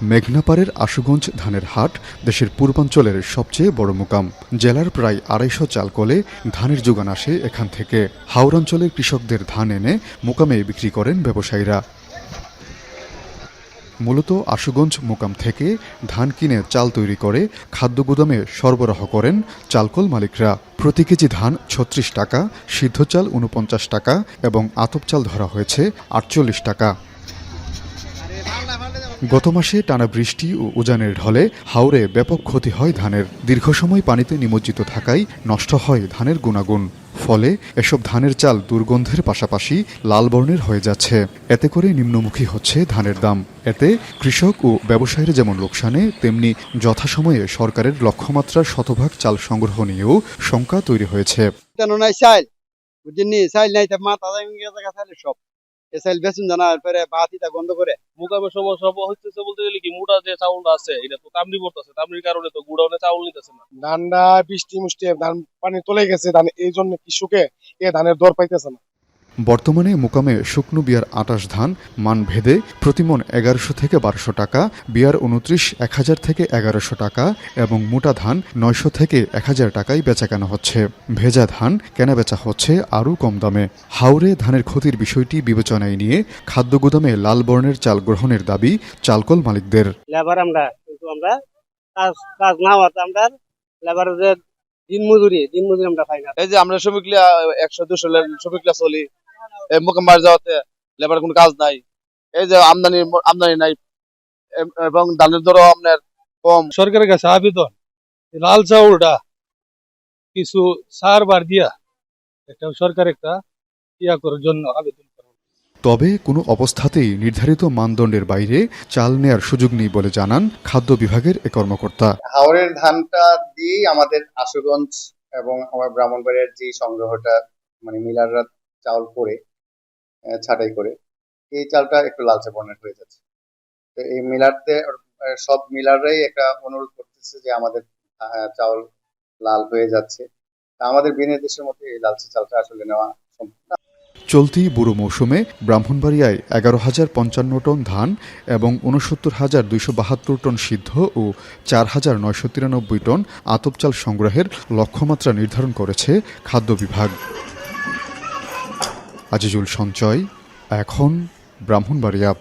মেঘনাপাড়ের আশুগঞ্জ ধানের হাট দেশের পূর্বাঞ্চলের সবচেয়ে বড় মোকাম। জেলার প্রায় ২৫০ চালকলে ধানের যোগান আসে এখান থেকে। হাওড়াঞ্চলের কৃষকদের ধান এনে মোকামে বিক্রি করেন ব্যবসায়ীরা। মূলত আশুগঞ্জ মোকাম থেকে ধান কিনে চাল তৈরি করে খাদ্য গুদামে সরবরাহ করেন চালকল মালিকরা। প্রতি কেজি ধান ৩৬ টাকা, সিদ্ধ চাল ৪৯ টাকা এবং আতপ চাল ধরা হয়েছে ৪৮ টাকা। গত মাসে টানা বৃষ্টি ও উজানের ঢলে হাওরে ব্যাপক ক্ষতি হয় ধানের। দীর্ঘ সময় পানিতে নিমজ্জিত থাকায় নষ্ট হয় ধানের গুণাগুণ। ফলে এসব ধানের চাল দুর্গন্ধের পাশাপাশি লাল বর্ণের হয়ে যাচ্ছে। এতে করে নিম্নমুখী হচ্ছে ধানের দাম। এতে কৃষক ও ব্যবসায়ীরা যেমন লোকসানে, তেমনি যথাসময়ে সরকারের লক্ষ্যমাত্রার শতভাগ চাল সংগ্রহ নিয়েও শঙ্কা তৈরি হয়েছে। মুকামের সমস্যা হইতেছে বলতে গেলে কি, মোটা যে চাউলটা আছে এটা তো তামড়ি পড়তেছে, তামড়ির কারণে তো গুড়াউনে চাউল নিতেছে না। ধানটা বৃষ্টি মুষ্টি ধান পানি চলে গেছে, ধান এই জন্য কৃষকে এ ধানের দর পাইতেছে না। বর্তমানে মোকামে শুকনো বিয়ার ২৮ ধান মান ভেদে প্রতিমন ১১০০ থেকে ১২০০ টাকা, বিয়ার ২৯ ১০০০ থেকে ১১০০ টাকা এবং মোটা ধান ৯০০ থেকে ১০০০ টাকায় বেচাকেনা হচ্ছে। ভেজা ধান কেনাবেচা হচ্ছে আরও কম দামে। হাওরে ধানের ক্ষতির বিষয়টি বিবেচনায় নিয়ে খাদ্য গুদামে লাল বর্ণের চাল গ্রহণের দাবি চালকল মালিকদের। লেবার আমরা কাজ না হওয়াতে আমরা লেবারের দিন মজুরি আমরা পাই না। এই যে আমরা শ্রমিকরা ১০০-২০০ শ্রমিকরা চলি, মোকাম বাড়ি যাওয়াতে লেবার কোনো কাজ নাই। এই যে আমদানি নাই এবং ধানের দরও আপনার কম। সরকারের কাছে আবেদন, লাল চাউলটা কিছু সার বার দিয়া একটা সরকার একটা করার জন্য আবেদন। তবে কোনো অবস্থাতেই নির্ধারিত মানদণ্ডের বাইরে চাল নেয়ার সুযোগ নেই বলে জানান খাদ্য বিভাগের এ কর্মকর্তা। হাওরের ধানটা দিয়েই আমাদের আশুগঞ্জ এবং আমার ব্রাহ্মণবাড়িয়ার যে সংগ্রহটা মিলাররা চাউল করে ছাঁটাই করে এই চালটা একটু লালচে বর্ণের হয়ে যাচ্ছে। তো এই সব মিলাররাই একটা অনুরোধ করতেছে যে আমাদের চাউল লাল হয়ে যাচ্ছে। আমাদের বিনির্দেশের মধ্যে এই লালচে চালটা আসলে নেওয়া সম্ভব না। চলতি বুড়ো মৌসুমে ব্রাহ্মণবাড়িয়ায় ১১,০৫৫ টন ধান এবং ৬৯,২৭২ টন সিদ্ধ ও ৪,৯৯৩ টন আতপ চাল সংগ্রহের লক্ষ্যমাত্রা নির্ধারণ করেছে খাদ্য বিভাগ। আজিজুল সঞ্চয়, এখন ব্রাহ্মণবাড়িয়া।